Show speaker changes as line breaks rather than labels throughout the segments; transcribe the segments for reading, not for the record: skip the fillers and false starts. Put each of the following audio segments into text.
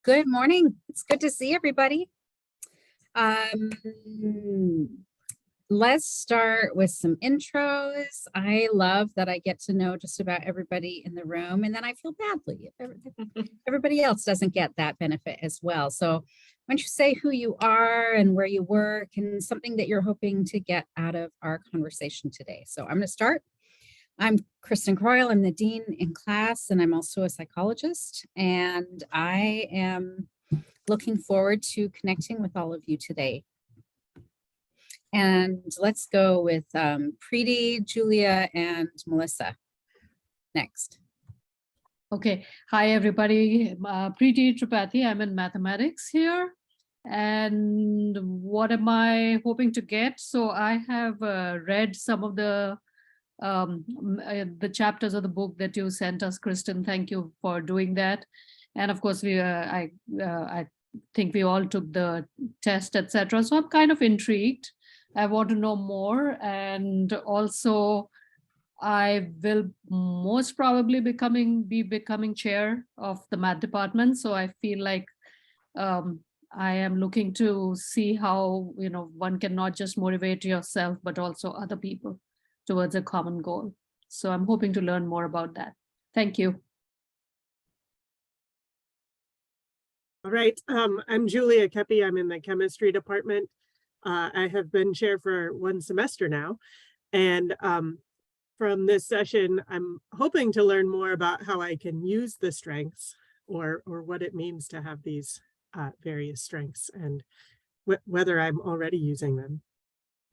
Good morning. It's good to see everybody. Let's start with some intros. I love that I get to know just about everybody in the room, and then I feel badly if everybody else doesn't get that benefit as well. So why don't you say who you are and where you work and something that you're hoping to get out of our conversation today. So I'm going to start. I'm Kristen Croyle. I'm the dean in class, and I'm also a psychologist, and I am looking forward to connecting with all of you today. And let's go with Preeti, Julia, and Melissa next.
Okay. Hi, everybody. Preeti Tripathi. I'm in mathematics here. And what am I hoping to get? So I have read some of the chapters of the book that you sent us, Kristen. Thank you for doing that. And of course, I think we all took the test, etc. So I'm kind of intrigued. I want to know more. And also, I will most probably be becoming chair of the math department. So I feel like I am looking to see how, one can not just motivate yourself, but also other people towards a common goal. So I'm hoping to learn more about that. Thank you.
All right, I'm Julia Kepi. I'm in the chemistry department. I have been chair for one semester now. And from this session, I'm hoping to learn more about how I can use the strengths or what it means to have these various strengths and whether I'm already using them.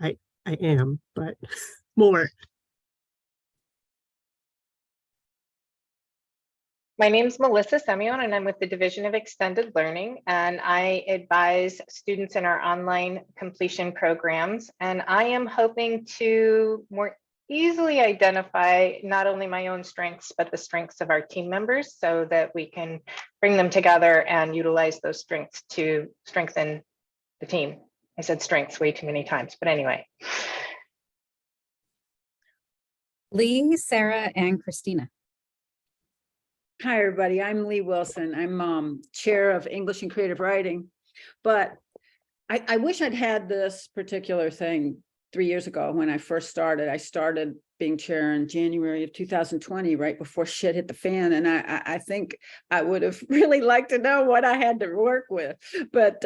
I am, but more.
My name is Melissa Semyon, and I'm with the Division of Extended Learning, and I advise students in our online completion programs. And I am hoping to more easily identify not only my own strengths, but the strengths of our team members so that we can bring them together and utilize those strengths to strengthen the team. I said strengths way too many times, but anyway.
Lee, Sarah, and Christina.
Hi, everybody. I'm Lee Wilson. I'm chair of English and Creative Writing, but I wish I'd had this particular thing 3 years ago when I first started. I started being chair in January of 2020, right before shit hit the fan. And I think I would have really liked to know what I had to work with. But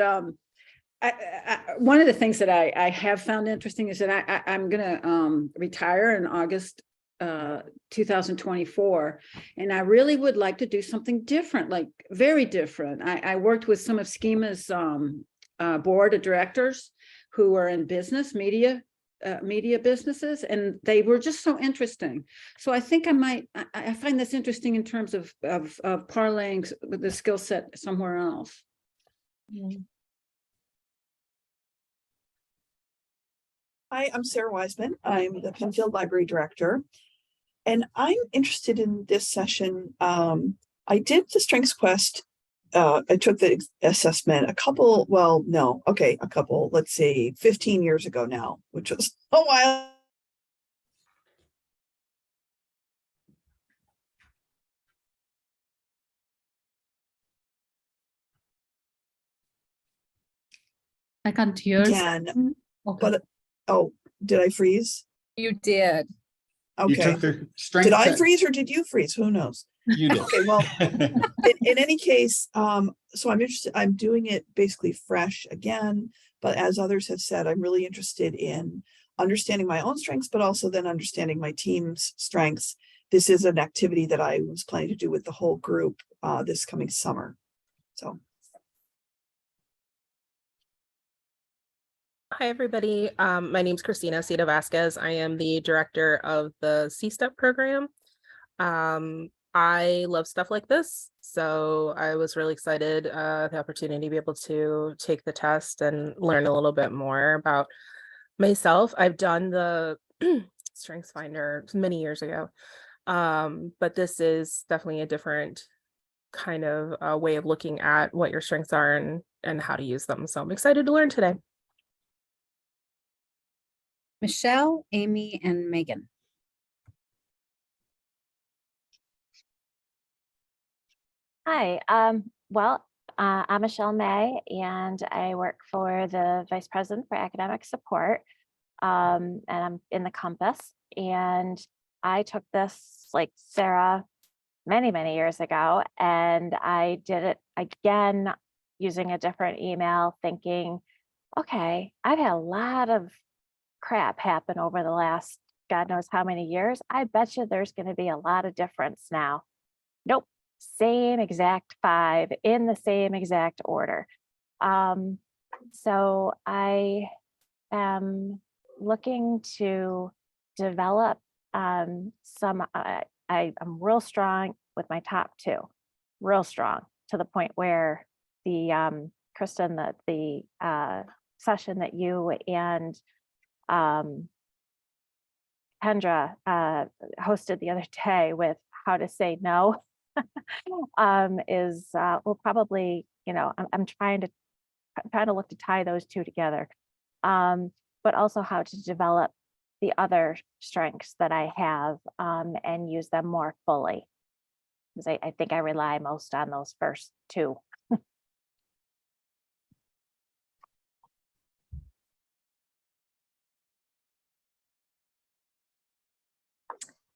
one of the things that I have found interesting is that I'm going to retire in August 2024, and I really would like to do something different, like very different. I worked with some of Schema's board of directors who are in media businesses, and they were just so interesting. So I think I find this interesting in terms of parlaying with the skill set somewhere else.
Mm.
Hi, I'm Sarah Wiseman. I'm the Penfield Library Director, and I'm interested in this session. I did the Strengths Quest. I took the assessment let's say 15 years ago now, which was a while.
I can't hear.
Again,
Okay.
but did I freeze?
You did.
Okay.
You took the strength
Did I
test.
freeze or did you freeze? Who knows?
You did.
Okay, well, in any case, so I'm interested. I'm doing it basically fresh again, but as others have said, I'm really interested in understanding my own strengths, but also then understanding my team's strengths. This is an activity that I was planning to do with the whole group this coming summer. So.
Hi, everybody. My name is Christina Cita Vasquez. I am the director of the C-STEP program. I love stuff like this, so I was really excited the opportunity to be able to take the test and learn a little bit more about myself. I've done the Strengths Finder many years ago, but this is definitely a different kind of way of looking at what your strengths are and how to use them. So I'm excited to learn today.
Michelle, Amy, and Megan.
Hi, well,
I'm Michelle May, and I work for the Vice President for Academic Support, and I'm in the Compass. And I took this, like Sarah, many, many years ago, and I did it again using a different email, thinking, okay, I've had a lot of crap happen over the last God knows how many years. I bet you there's going to be a lot of difference now. Nope. Same exact 5 in the same exact order. So I am looking to develop I'm real strong with my top 2, real strong, to the point where the Kristen, the session that you and Kendra hosted the other day with how to say no is will probably, I'm trying to look to tie those 2 together, but also how to develop the other strengths that I have and use them more fully, because I think I rely most on those first 2.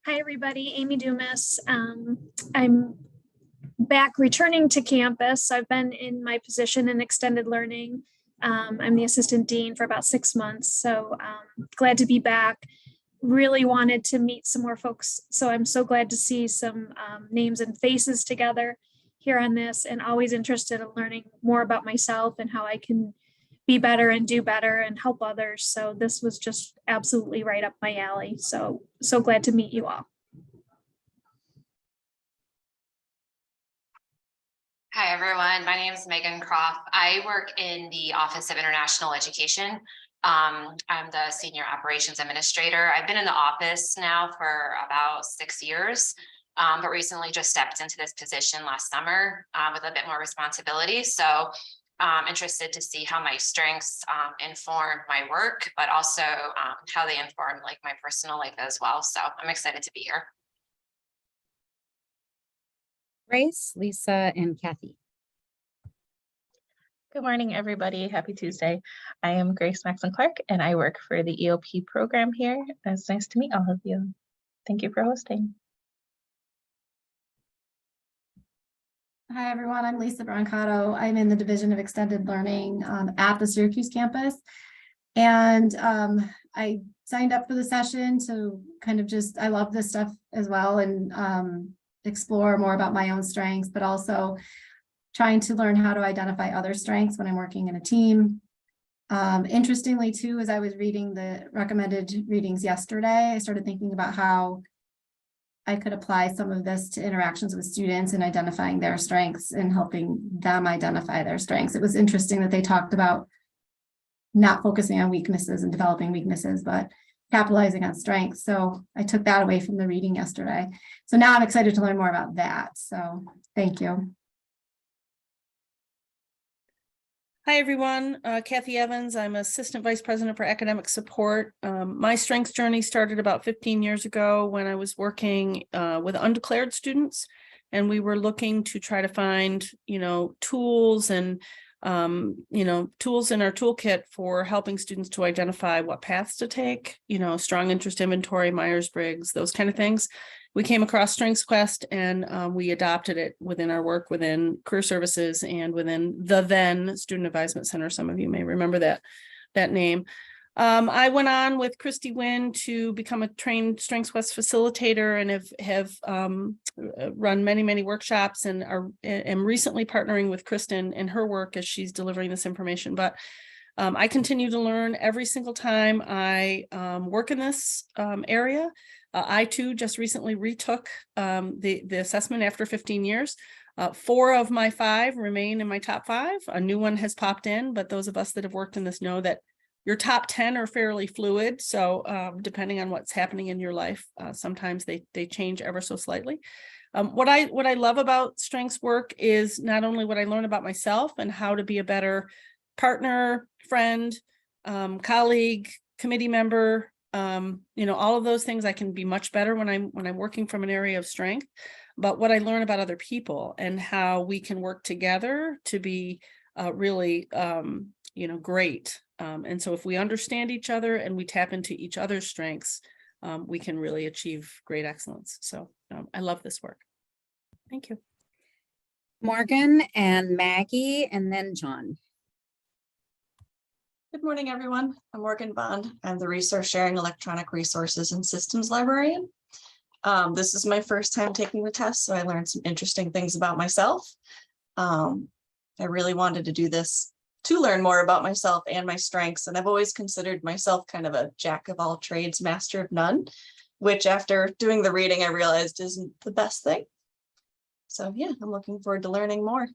Hi, everybody. Amy Dumas. I'm back returning to campus. I've been in my position in extended learning. I'm the assistant dean for about 6 months. So glad to be back. Really wanted to meet some more folks. So I'm so glad to see some names and faces together here on this, and always interested in learning more about myself and how I can be better and do better and help others. So this was just absolutely right up my alley. So glad to meet you all.
Hi, everyone. My name is Megan Croft. I work in the Office of International Education. I'm the Senior Operations Administrator. I've been in the office now for about 6 years, but recently just stepped into this position last summer with a bit more responsibility. So I'm interested to see how my strengths inform my work, but also how they inform like my personal life as well. So I'm excited to be here.
Grace, Lisa, and Kathy.
Good morning, everybody. Happy Tuesday. I am Grace Maxon Clark, and I work for the EOP program here. It's nice to meet all of you. Thank you for hosting.
Hi, everyone. I'm Lisa Brancato. I'm in the Division of Extended Learning at the Syracuse campus. And I signed up for the session to kind of I love this stuff as well, and explore more about my own strengths, but also trying to learn how to identify other strengths when I'm working in a team. Interestingly, too, as I was reading the recommended readings yesterday, I started thinking about how I could apply some of this to interactions with students and identifying their strengths and helping them identify their strengths. It was interesting that they talked about not focusing on weaknesses and developing weaknesses, but capitalizing on strengths. So I took that away from the reading yesterday. So now I'm excited to learn more about that. So thank you.
Hi, everyone. Kathy Evans. I'm Assistant Vice President for Academic Support. My strengths journey started about 15 years ago when I was working with undeclared students, and we were looking to try to find, tools and, tools in our toolkit for helping students to identify what paths to take, strong interest inventory, Myers-Briggs, those kind of things. We came across StrengthsQuest, and we adopted it within our work within Career Services and within the then Student Advisement Center. Some of you may remember that name. I went on with Christy Wynn to become a trained StrengthsQuest facilitator, and have run many workshops, and am recently partnering with Kristen in her work as she's delivering this information. But I continue to learn every single time I work in this area. I too just recently retook the assessment after 15 years. 4 of my 5 remain in my top 5. A new one has popped in, but those of us that have worked in this know that your top 10 are fairly fluid. So depending on what's happening in your life, sometimes they change ever so slightly. What I love about strengths work is not only what I learn about myself and how to be a better partner, friend, colleague, committee member, all of those things. I can be much better when I'm working from an area of strength. but what I learn about other people and how we can work together to be really, great. And so if we understand each other and we tap into each other's strengths, we can really achieve great excellence. So I love this work. Thank you.
Morgan and Maggie, and then John.
Good morning, everyone. I'm Morgan Bond. I'm the Resource Sharing Electronic Resources and Systems Librarian. This is my first time taking the test, so I learned some interesting things about myself. I really wanted to do this to learn more about myself and my strengths, and I've always considered myself kind of a jack of all trades, master of none, which after doing the reading, I realized isn't the best thing. So yeah, I'm looking forward to learning more.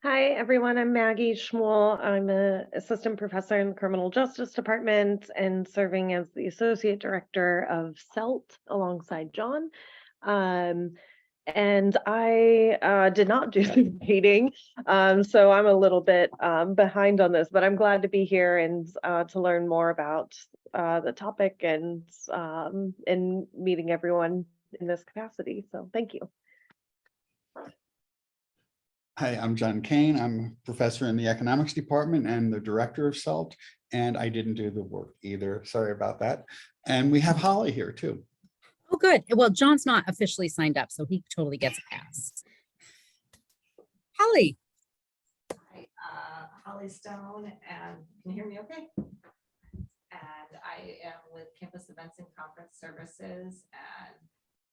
Hi, everyone. I'm Maggie Schmuel. I'm an assistant professor in the Criminal Justice Department and serving as the Associate Director of CELT alongside John. And I did not do the reading, so I'm a little bit behind on this, but I'm glad to be here and to learn more about the topic and meeting everyone in this capacity. So thank you.
Hi, I'm John Kane. I'm a professor in the economics department and the director of CELT, and I didn't do the work either. Sorry about that. And we have Holly here too.
Oh, good. Well, John's not officially signed up, so he totally gets a pass. Holly.
Hi, Holly Stone, and can you hear me okay? And I am with Campus Events and Conference Services and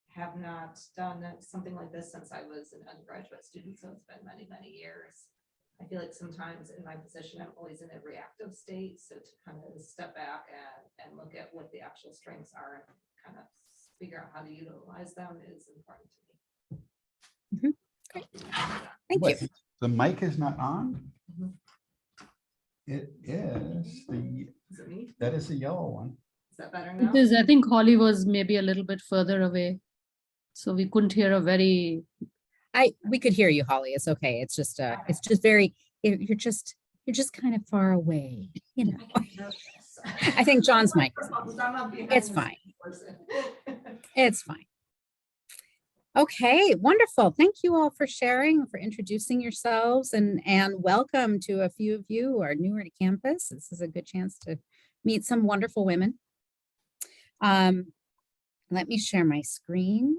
have not done something like this since I was an undergraduate student, so it's been many, many years. I feel like sometimes in my position, I'm always in a reactive state, so to kind of step back and look at what the actual strengths are and kind of figure out how to utilize them is important to me.
Great. Thank
Wait,
you.
the mic is not on?
Mhm.
It is the,
Is it me?
that is the yellow one.
Is that better now?
Because I think Holly was maybe a little bit further away. So we couldn't hear a very.
We could hear you, Holly. It's okay. It's just very, you're just kind of far away, you know. I think John's mic. It's fine. It's fine. Okay, wonderful. Thank you all for sharing, for introducing yourselves, and welcome to a few of you who are newer to campus. This is a good chance to meet some wonderful women. Let me share my screen.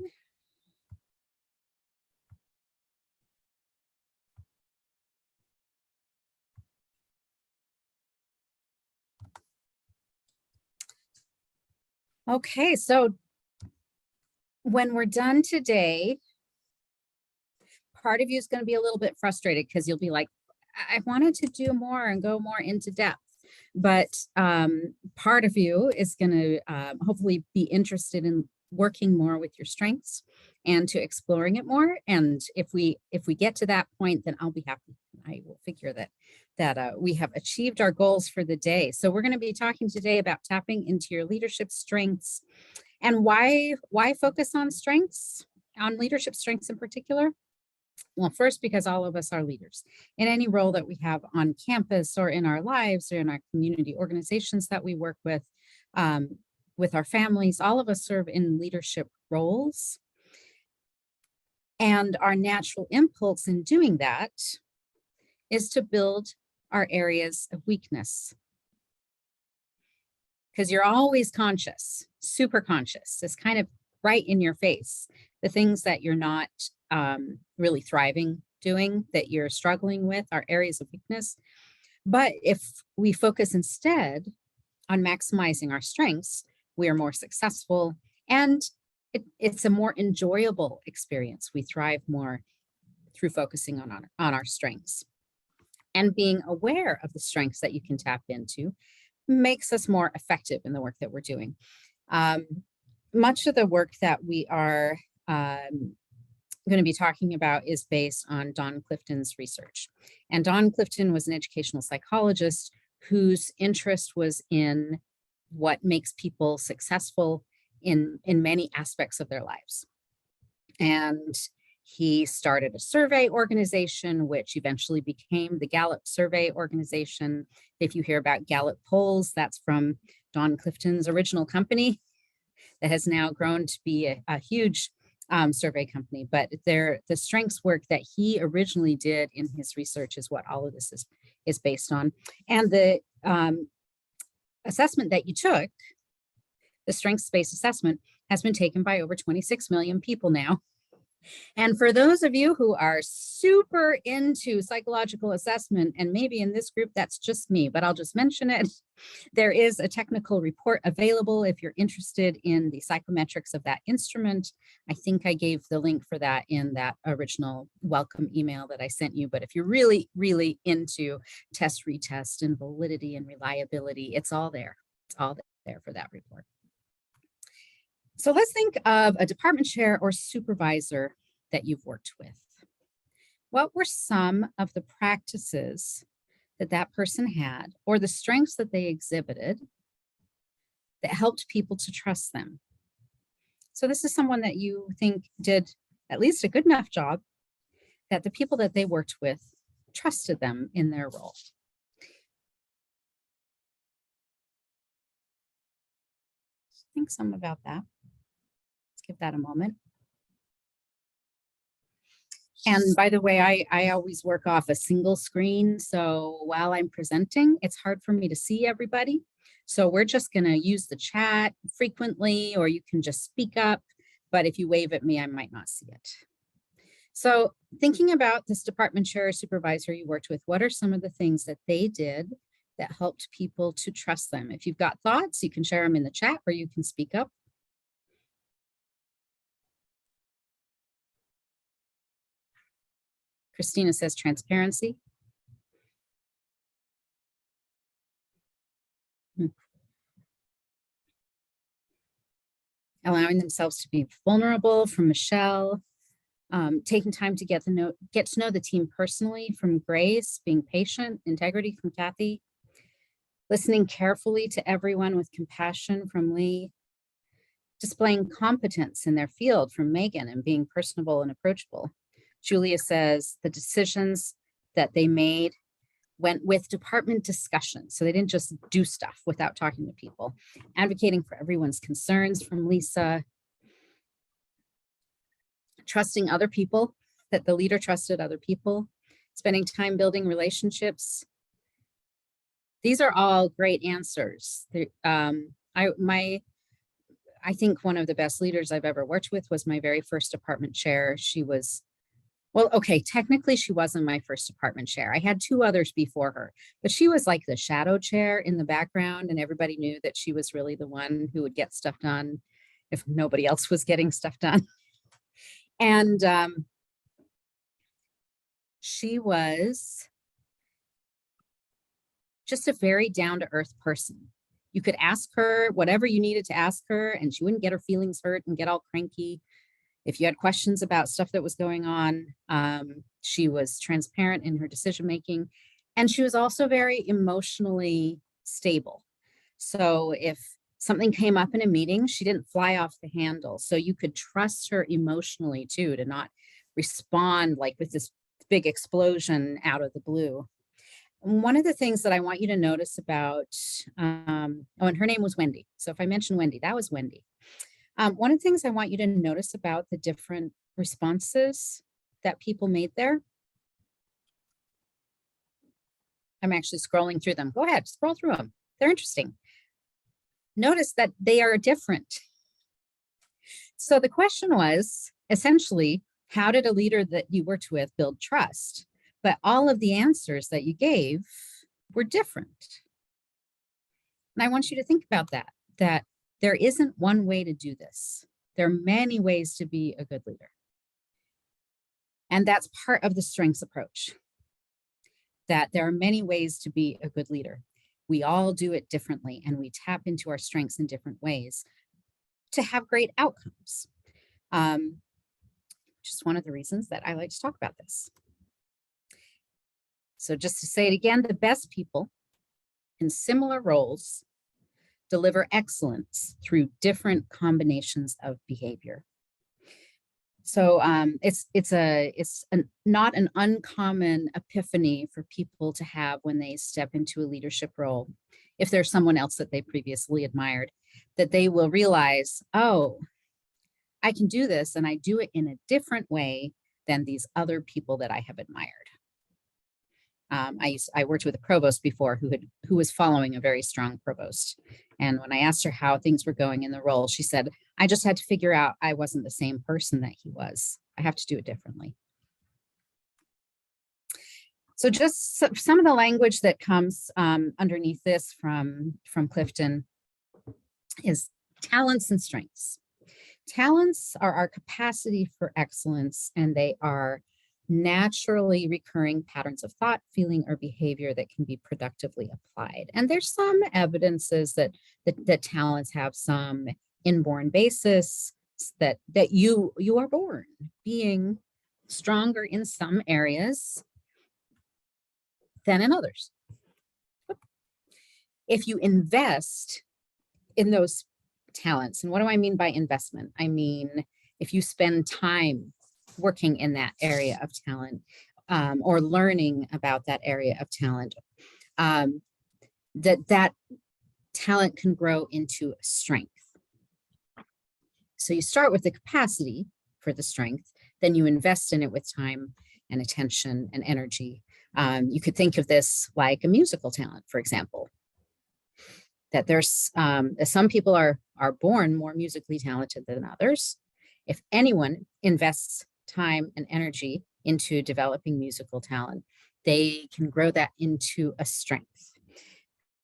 Okay, so when we're done today, part of you is going to be a little bit frustrated because you'll be like, I wanted to do more and go more into depth. But part of you is going to hopefully be interested in working more with your strengths and to exploring it more. And if we get to that point, then I'll be happy. I will figure that we have achieved our goals for the day. So we're going to be talking today about tapping into your leadership strengths and why focus on strengths, on leadership strengths in particular. Well, first, because all of us are leaders in any role that we have on campus or in our lives or in our community organizations that we work with our families. All of us serve in leadership roles. And our natural impulse in doing that is to build our areas of weakness. Because you're always conscious, super conscious. It's kind of right in your face. The things that you're not really thriving doing, that you're struggling with, are areas of weakness. But if we focus instead on maximizing our strengths, we are more successful, and it's a more enjoyable experience. We thrive more through focusing on our strengths. And being aware of the strengths that you can tap into makes us more effective in the work that we're doing. Much of the work that we are going to be talking about is based on Don Clifton's research. And Don Clifton was an educational psychologist whose interest was in what makes people successful in many aspects of their lives. And he started a survey organization, which eventually became the Gallup Survey Organization. If you hear about Gallup polls, that's from Don Clifton's original company. that has now grown to be a huge survey company. But the strengths work that he originally did in his research is what all of this is based on. And the assessment that you took, the strengths-based assessment, has been taken by over 26 million people now. And for those of you who are super into psychological assessment, and maybe in this group, that's just me, but I'll just mention it. There is a technical report available if you're interested in the psychometrics of that instrument. I think I gave the link for that in that original welcome email that I sent you. But if you're really, really into test, retest, and validity and reliability, it's all there. It's all there for that report. So let's think of a department chair or supervisor that you've worked with. What were some of the practices that that person had, or the strengths that they exhibited, that helped people to trust them? So this is someone that you think did at least a good enough job that the people that they worked with trusted them in their role. Think some about that. Let's give that a moment. And by the way, I always work off a single screen. So while I'm presenting, it's hard for me to see everybody. So we're just going to use the chat frequently, or you can just speak up. But if you wave at me, I might not see it. So thinking about this department chair or supervisor you worked with, what are some of the things that they did that helped people to trust them? If you've got thoughts, you can share them in the chat, or you can speak up. Christina says transparency. Allowing themselves to be vulnerable from Michelle. Taking time to get to know the team personally from Grace, being patient, integrity from Kathy. Listening carefully to everyone with compassion from Lee. Displaying competence in their field from Megan, and being personable and approachable. Julia says the decisions that they made went with department discussion. So they didn't just do stuff without talking to people. Advocating for everyone's concerns from Lisa. Trusting other people, that the leader trusted other people. Spending time building relationships. These are all great answers. I think one of the best leaders I've ever worked with was my very first department chair. She was, well, okay, technically she wasn't my first department chair. I had two others before her, but she was like the shadow chair in the background, and everybody knew that she was really the one who would get stuff done if nobody else was getting stuff done. And she was just a very down-to-earth person. You could ask her whatever you needed to ask her, and she wouldn't get her feelings hurt and get all cranky. If you had questions about stuff that was going on, she was transparent in her decision-making, and she was also very emotionally stable. So if something came up in a meeting, she didn't fly off the handle. So you could trust her emotionally too, to not respond like with this big explosion out of the blue. One of the things that I want you to notice about, and her name was Wendy. So if I mention Wendy, that was Wendy. One of the things I want you to notice about the different responses that people made there. I'm actually scrolling through them. Go ahead, scroll through them. They're interesting. Notice that they are different. So the question was essentially, how did a leader that you worked with build trust? But all of the answers that you gave were different. And I want you to think about that there isn't one way to do this. There are many ways to be a good leader. And that's part of the strengths approach, that there are many ways to be a good leader. We all do it differently, and we tap into our strengths in different ways to have great outcomes. Just one of the reasons that I like to talk about this. So just to say it again, the best people in similar roles deliver excellence through different combinations of behavior. So it's not an uncommon epiphany for people to have when they step into a leadership role, if there's someone else that they previously admired. that they will realize, oh, I can do this, and I do it in a different way than these other people that I have admired. I worked with a provost before who was following a very strong provost. And when I asked her how things were going in the role, she said, I just had to figure out I wasn't the same person that he was. I have to do it differently. So just some of the language that comes underneath this from Clifton is talents and strengths. Talents are our capacity for excellence, and they are naturally recurring patterns of thought, feeling, or behavior that can be productively applied. And there's some evidences that talents have some inborn basis, that you are born being stronger in some areas than in others. If you invest in those talents, and what do I mean by investment? I mean, if you spend time working in that area of talent, or learning about that area of talent, that talent can grow into strength. So you start with the capacity for the strength, then you invest in it with time and attention and energy. You could think of this like a musical talent, for example, that there's some people are born more musically talented than others. If anyone invests time and energy into developing musical talent, they can grow that into a strength.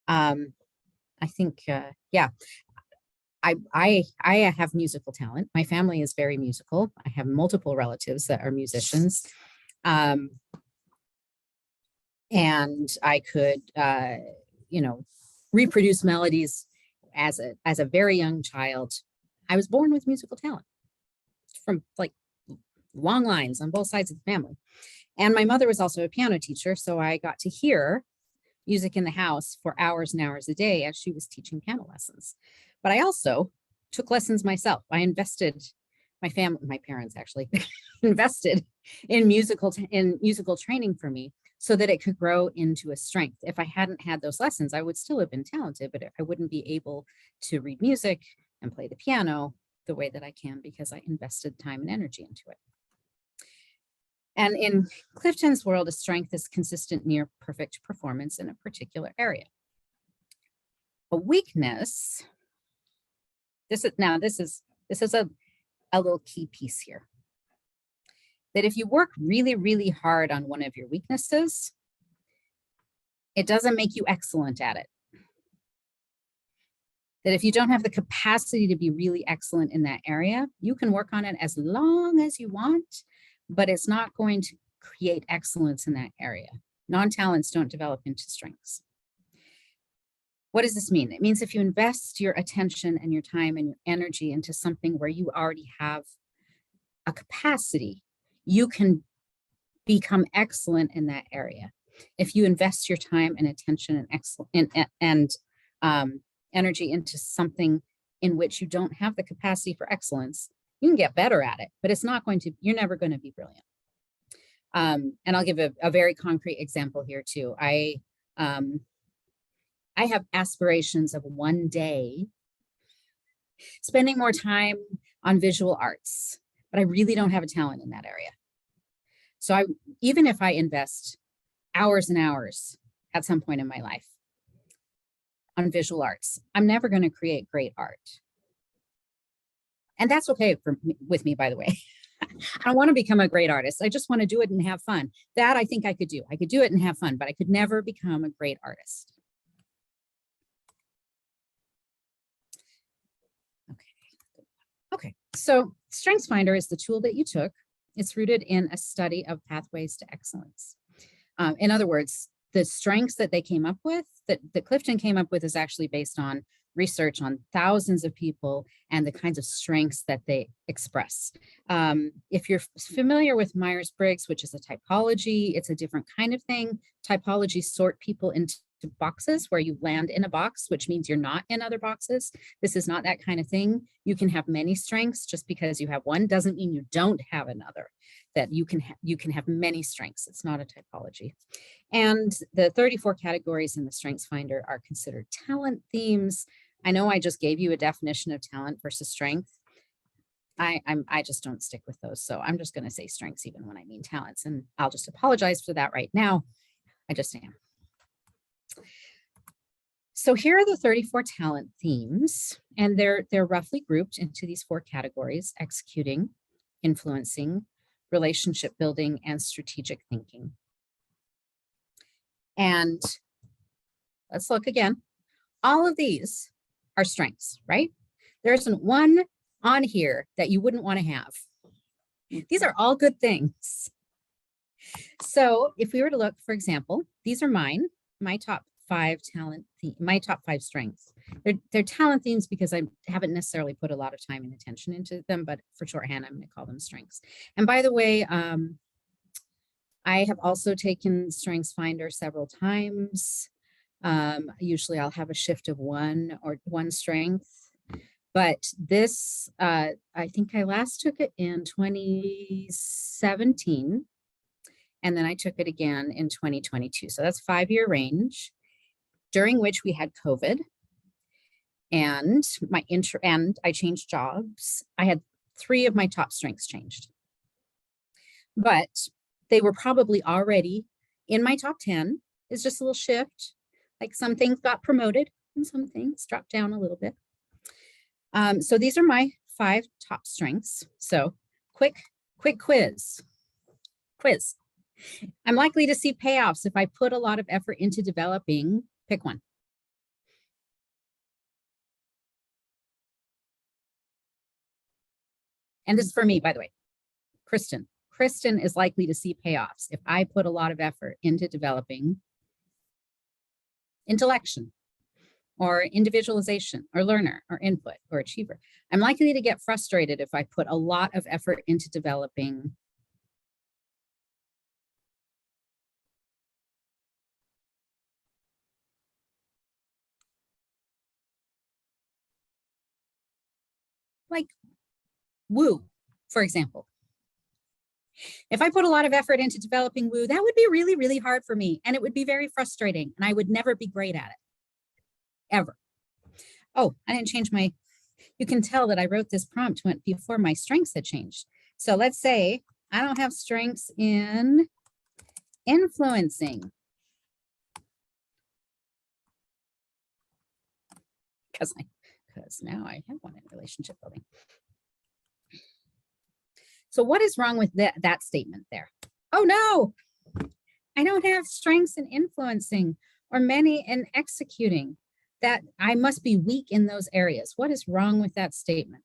I think, yeah, I have musical talent. My family is very musical. I have multiple relatives that are musicians. And I could, reproduce melodies as a very young child. I was born with musical talent from like long lines on both sides of the family. And my mother was also a piano teacher, so I got to hear music in the house for hours and hours a day as she was teaching piano lessons. But I also took lessons myself. I invested, my parents actually invested in musical training for me so that it could grow into a strength. If I hadn't had those lessons, I would still have been talented, but I wouldn't be able to read music and play the piano the way that I can because I invested time and energy into it. And in Clifton's world, a strength is consistent near perfect performance in a particular area. A weakness, this is a little key piece here. That if you work really, really hard on one of your weaknesses, it doesn't make you excellent at it. That if you don't have the capacity to be really excellent in that area, you can work on it as long as you want, but it's not going to create excellence in that area. Non-talents don't develop into strengths. What does this mean? It means if you invest your attention and your time and your energy into something where you already have a capacity, you can become excellent in that area. If you invest your time and attention and energy into something in which you don't have the capacity for excellence, you can get better at it, but it's not going to, you're never going to be brilliant. And I'll give a very concrete example here too. I have aspirations of one day spending more time on visual arts, but I really don't have a talent in that area. So even if I invest hours and hours at some point in my life on visual arts, I'm never going to create great art. And that's okay with me, by the way. I don't want to become a great artist. I just want to do it and have fun. That I think I could do. I could do it and have fun, but I could never become a great artist. Okay, so StrengthsFinder is the tool that you took. It's rooted in a study of pathways to excellence. In other words, the strengths that they came up with, that Clifton came up with, is actually based on research on thousands of people and the kinds of strengths that they express. If you're familiar with Myers-Briggs, which is a typology, it's a different kind of thing. Typologies sort people into boxes where you land in a box, which means you're not in other boxes. This is not that kind of thing. You can have many strengths. Just because you have one doesn't mean you don't have another. That you can have many strengths. It's not a typology. And the 34 categories in the StrengthsFinder are considered talent themes, I know I just gave you a definition of talent versus strength. I just don't stick with those. So I'm just going to say strengths even when I mean talents. And I'll just apologize for that right now. I just am. So here are the 34 talent themes, and they're roughly grouped into these 4 categories: executing, influencing, relationship building, and strategic thinking. And let's look again. All of these are strengths, right? There isn't one on here that you wouldn't want to have. These are all good things. So if we were to look, for example, these are my top 5 talent, my top 5 strengths. They're talent themes because I haven't necessarily put a lot of time and attention into them, but for shorthand, I'm going to call them strengths. And by the way, I have also taken Strengths Finder several times. Usually I'll have a shift of one strength. But this, I think I last took it in 2017, and then I took it again in 2022. So that's 5-year range, during which we had COVID, and and I changed jobs. I had 3 of my top strengths changed, but they were probably already in my top 10. It's just a little shift. Like some things got promoted and some things dropped down a little bit. So these are my 5 top strengths. So quick quiz. I'm likely to see payoffs if I put a lot of effort into developing. Pick one. And this is for me, by the way. Kristen is likely to see payoffs if I put a lot of effort into developing intellection, or individualization, or learner, or input, or achiever. I'm likely to get frustrated if I put a lot of effort into developing like woo, for example. If I put a lot of effort into developing woo, that would be really, really hard for me, and it would be very frustrating, and I would never be great at it, ever. Oh, I didn't change my, you can tell that I wrote this prompt before my strengths had changed. So let's say I don't have strengths in influencing, because now I have one in relationship building. So what is wrong with that statement there? Oh no, I don't have strengths in influencing or many in executing. That I must be weak in those areas. What is wrong with that statement?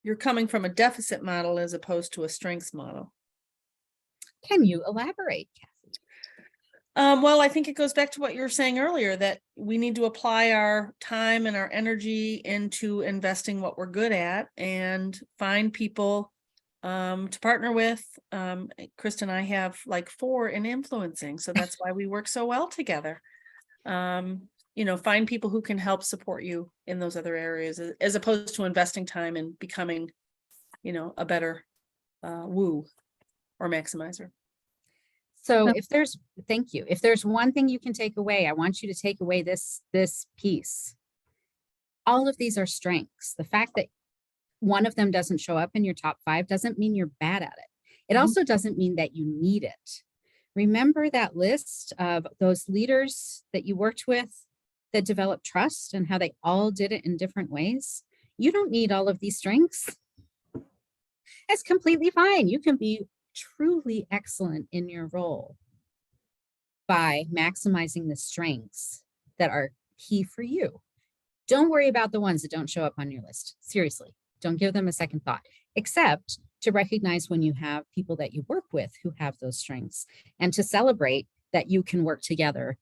You're coming from a deficit model as opposed to a strengths model.
Can you elaborate, Kathy?
Well, I think it goes back to what you were saying earlier, that we need to apply our time and our energy into investing what we're good at and find people to partner with. Kristen and I have like 4 in influencing, so that's why we work so well together. Find people who can help support you in those other areas, as opposed to investing time in becoming, a better woo or maximizer.
So thank you. If there's one thing you can take away, I want you to take away this piece. All of these are strengths. The fact that one of them doesn't show up in your top 5 doesn't mean you're bad at it. It also doesn't mean that you need it. Remember that list of those leaders that you worked with that developed trust and how they all did it in different ways? You don't need all of these strengths. That's completely fine. You can be truly excellent in your role by maximizing the strengths that are key for you. Don't worry about the ones that don't show up on your list. Seriously, don't give them a second thought, except to recognize when you have people that you work with who have those strengths, and to celebrate that you can work together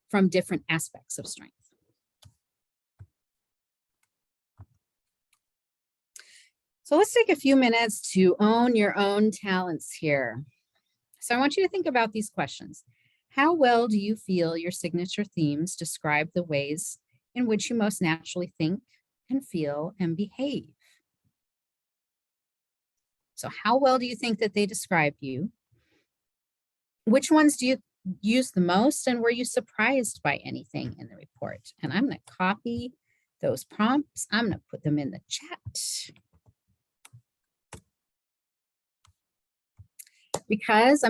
from different aspects of strength. So let's take a few minutes to own your own talents here. So I want you to think about these questions. How well do you feel your signature themes describe the ways in which you most naturally think and feel and behave? So how well do you think that they describe you? Which ones do you used the most, and were you surprised by anything in the report? And I'm going to copy those prompts. I'm going to put them in the chat. Because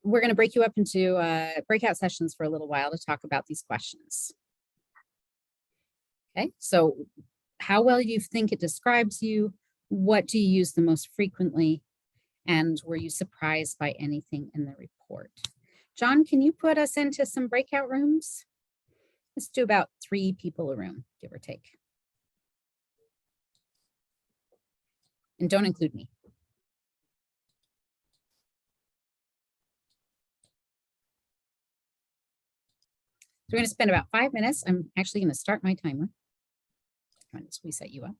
we're going to break you up into breakout sessions for a little while to talk about these questions. Okay, so how well do you think it describes you? What do you use the most frequently? And were you surprised by anything in the report? John, can you put us into some breakout rooms? Let's do about 3 people a room, give or take. And don't include me. So we're going to spend about 5 minutes. I'm actually going to start my timer. Once we set you up.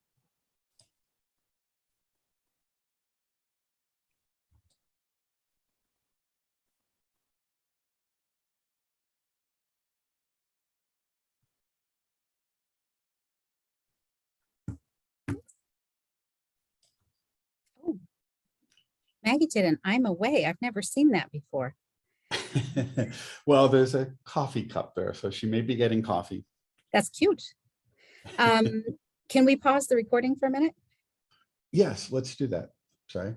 Oh, Maggie did an I'm away. I've never seen that before.
Well, there's a coffee cup there, so she may be getting coffee.
That's cute. Can we pause the recording for a minute?
Yes, let's do that. Sorry.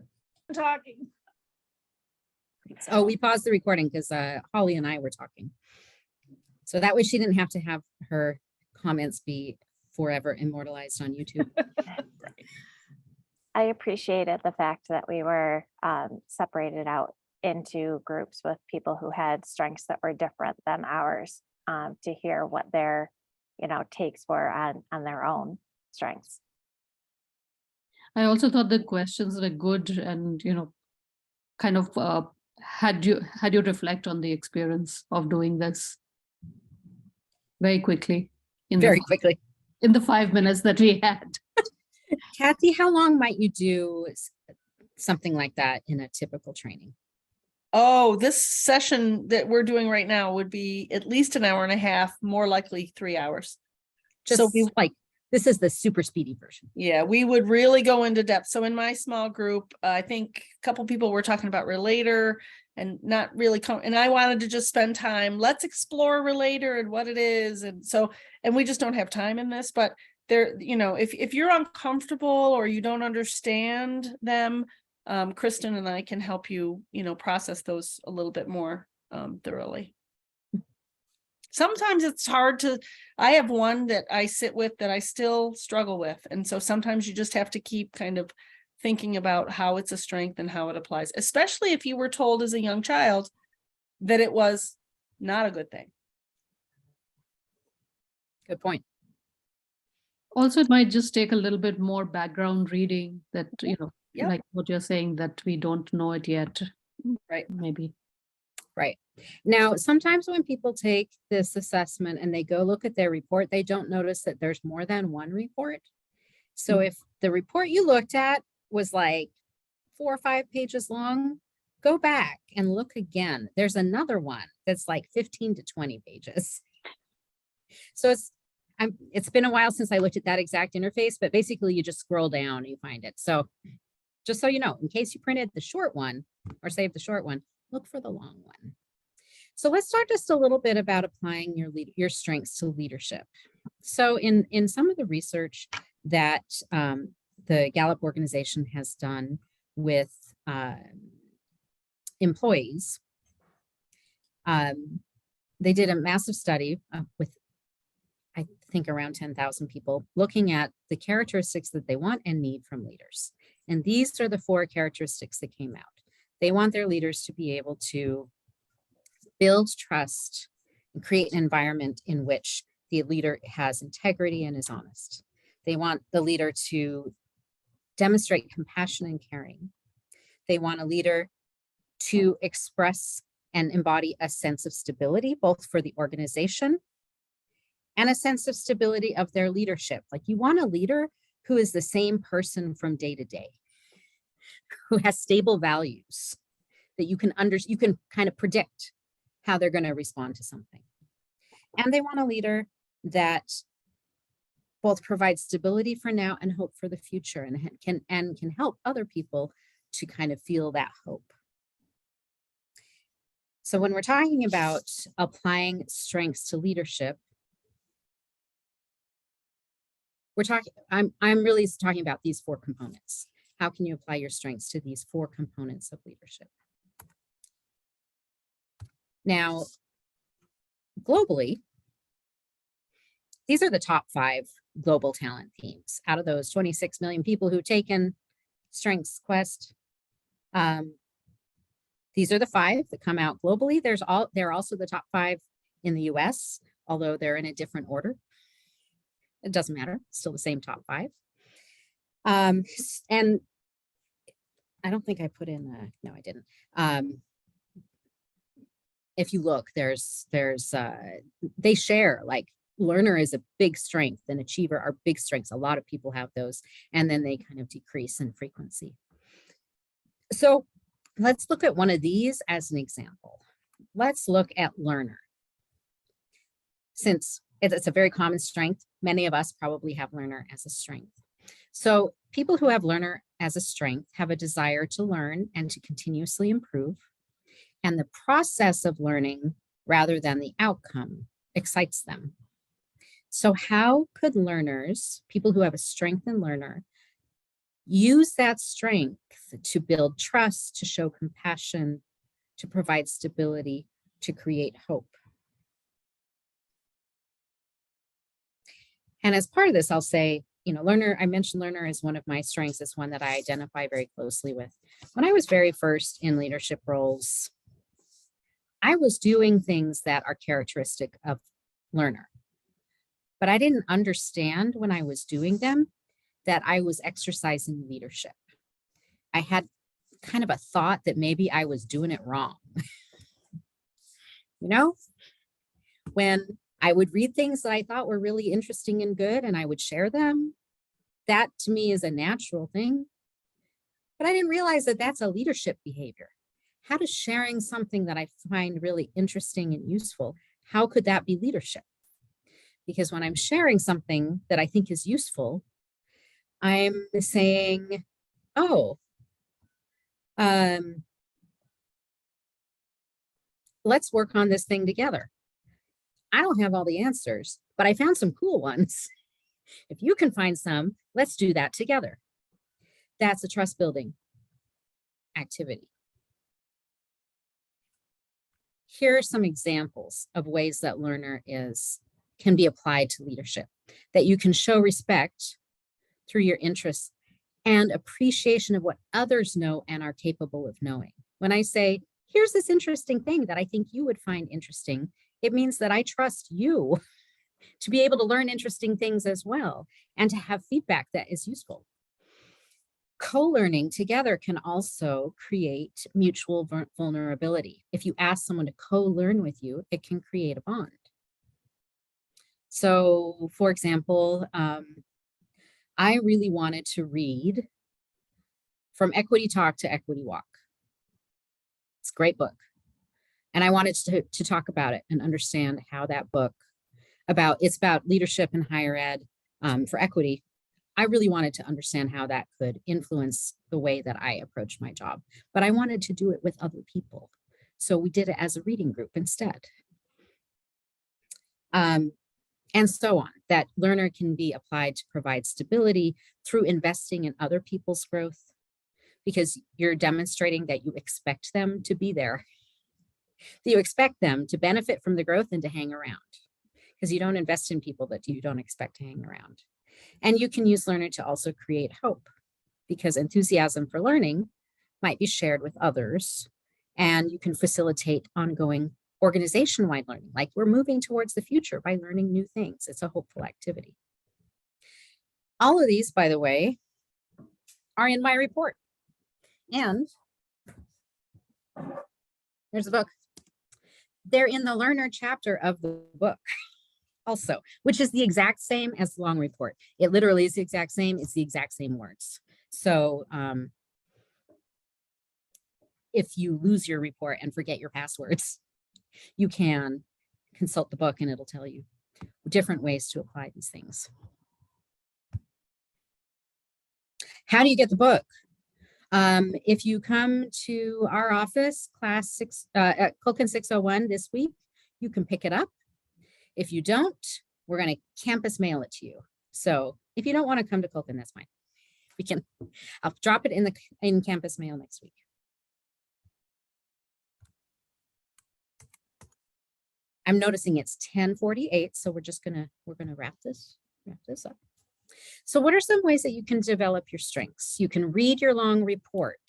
Talking. Oh, we paused the recording because Holly and I were talking. So that way she didn't have to have her comments be forever immortalized on YouTube.
I appreciated the fact that we were separated out into groups with people who had strengths that were different than ours, to hear what their, takes were on their own strengths.
I also thought the questions were good and, kind of had you reflect on the experience of doing this very quickly. In the 5 minutes that we had.
Kathy, how long might you do something like that in a typical training?
Oh, this session that we're doing right now would be at least an hour and a half, more likely 3 hours.
Just this is the super speedy version.
Yeah, we would really go into depth. So in my small group, I think a couple people were talking about Relator and not really and I wanted to just spend time. Let's explore Relator and what it is. And we just don't have time in this, but there, if you're uncomfortable or you don't understand them, Kristen and I can help you, process those a little bit more thoroughly. Sometimes it's hard I have one that I sit with that I still struggle with. And so sometimes you just have to keep kind of thinking about how it's a strength and how it applies, especially if you were told as a young child that it was not a good thing.
Good point.
Also, it might just take a little bit more background reading that,
Yep.
like what you're saying, that we don't know it yet.
Right.
Maybe.
Right. Now, sometimes when people take this assessment and they go look at their report, they don't notice that there's more than one report. So if the report you looked at was like 4 or 5 pages long, go back and look again. There's another one that's like 15 to 20 pages. So it's been a while since I looked at that exact interface, but basically you just scroll down and you find it. So just so you know, in case you printed the short one or saved the short one, look for the long one. So let's talk just a little bit about applying your strengths to leadership. So in some of the research that the Gallup organization has done with employees, they did a massive study with, I think, around 10,000 people, looking at the characteristics that they want and need from leaders. And these are the 4 characteristics that came out. They want their leaders to be able to build trust and create an environment in which the leader has integrity and is honest. They want the leader to demonstrate compassion and caring. They want a leader to express and embody a sense of stability, both for the organization and a sense of stability of their leadership. Like, you want a leader who is the same person from day to day, who has stable values that you can kind of predict how they're going to respond to something. And they want a leader that both provides stability for now and hope for the future, and can help other people to kind of feel that hope. So when we're talking about applying strengths to leadership, I'm really talking about these 4 components. How can you apply your strengths to these 4 components of leadership? Now, globally, these are the top 5 global talent themes out of those 26 million people who've taken Strengths Quest. These are the 5 that come out globally. They're also the top 5 in the US, although they're in a different order. It doesn't matter, still the same top 5. And I don't think I put in, no, I didn't. If you look, they share, like, learner is a big strength and achiever are big strengths. A lot of people have those, and then they kind of decrease in frequency. So let's look at one of these as an example. Let's look at learner. Since it's a very common strength, many of us probably have learner as a strength. So people who have learner as a strength have a desire to learn and to continuously improve. And the process of learning rather than the outcome excites them. So how could learners, people who have a strength in learner, use that strength to build trust, to show compassion, to provide stability, to create hope? And as part of this, I'll say, learner, I mentioned learner is one of my strengths. It's one that I identify very closely with. When I was very first in leadership roles, I was doing things that are characteristic of learner. But I didn't understand when I was doing them that I was exercising leadership. I had kind of a thought that maybe I was doing it wrong. When I would read things that I thought were really interesting and good and I would share them, that to me is a natural thing. But I didn't realize that that's a leadership behavior. How does sharing something that I find really interesting and useful, how could that be leadership? Because when I'm sharing something that I think is useful, I'm saying, oh, let's work on this thing together. I don't have all the answers, but I found some cool ones. If you can find some, let's do that together. That's a trust building activity. Here are some examples of ways that learner can be applied to leadership, that you can show respect through your interests and appreciation of what others know and are capable of knowing. When I say, here's this interesting thing that I think you would find interesting, it means that I trust you to be able to learn interesting things as well and to have feedback that is useful. Co-learning together can also create mutual vulnerability. If you ask someone to co-learn with you, it can create a bond. So, for example, I really wanted to read From Equity Talk to Equity Walk. It's a great book. And I wanted to talk about it and understand how that book it's about leadership in higher ed for equity. I really wanted to understand how that could influence the way that I approach my job, but I wanted to do it with other people. So we did it as a reading group instead. And so on. That learner can be applied to provide stability through investing in other people's growth, because you're demonstrating that you expect them to be there. That you expect them to benefit from the growth and to hang around, because you don't invest in people that you don't expect to hang around. And you can use learner to also create hope, because enthusiasm for learning might be shared with others, and you can facilitate ongoing organization-wide learning, like we're moving towards the future by learning new things. It's a hopeful activity. All of these, by the way, are in my report. And there's a book. They're in the learner chapter of the book also, which is the exact same as the long report. It literally is the exact same. It's the exact same words. So if you lose your report and forget your passwords, you can consult the book and it'll tell you different ways to apply these things. How do you get the book? If you come to our office, class 6, Culkin 601 this week, you can pick it up. If you don't, we're going to campus mail it to you. So if you don't want to come to Culkin, that's fine. I'll drop it in campus mail next week. I'm noticing it's 10:48, so we're gonna wrap this up. So what are some ways that you can develop your strengths? You can read your long report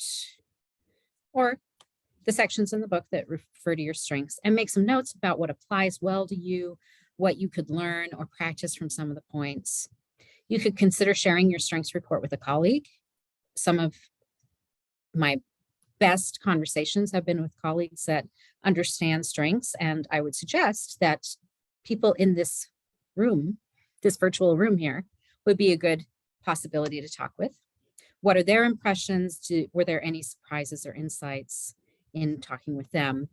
or the sections in the book that refer to your strengths and make some notes about what applies well to you, what you could learn or practice from some of the points. You could consider sharing your strengths report with a colleague. Some of my best conversations have been with colleagues that understand strengths, and I would suggest that people in this room, this virtual room here, would be a good possibility to talk with. What are their impressions? Were there any surprises or insights in talking with them?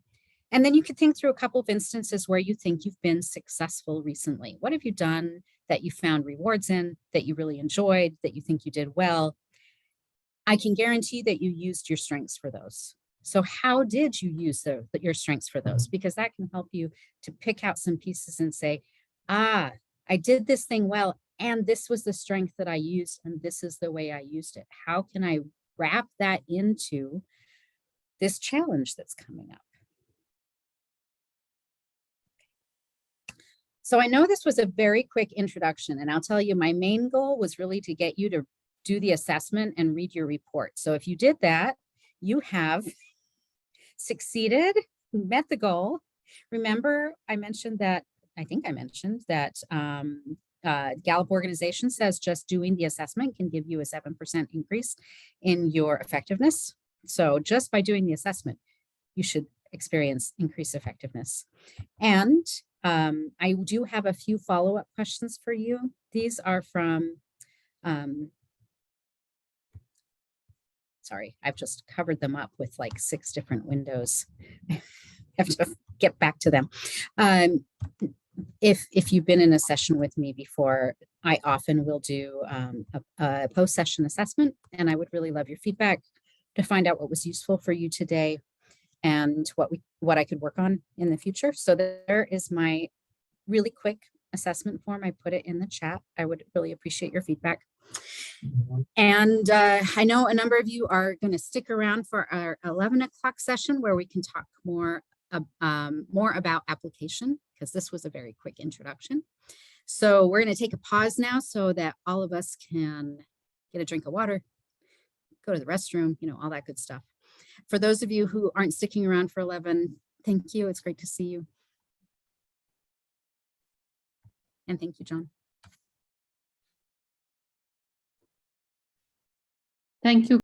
And then you could think through a couple of instances where you think you've been successful recently. What have you done that you found rewards in, that you really enjoyed, that you think you did well? I can guarantee that you used your strengths for those. So how did you use your strengths for those? Because that can help you to pick out some pieces and say, I did this thing well, and this was the strength that I used, and this is the way I used it. How can I wrap that into this challenge that's coming up? So I know this was a very quick introduction, and I'll tell you, my main goal was really to get you to do the assessment and read your report. So if you did that, you have succeeded, met the goal. Remember, I think I mentioned that Gallup organization says just doing the assessment can give you a 7% increase in your effectiveness. So just by doing the assessment, you should experience increased effectiveness. And I do have a few follow-up questions for you. These are from, sorry, I've just covered them up with like 6 different windows. I have to get back to them. If you've been in a session with me before, I often will do a post-session assessment, and I would really love your feedback to find out what was useful for you today and what I could work on in the future. So there is my really quick assessment form. I put it in the chat. I would really appreciate your feedback. And I know a number of you are going to stick around for our 11 o'clock session where we can talk more about application, because this was a very quick introduction. So we're going to take a pause now so that all of us can get a drink of water, go to the restroom, all that good stuff. For those of you who aren't sticking around for 11, thank you. It's great to see you. And thank you, John.
Thank you.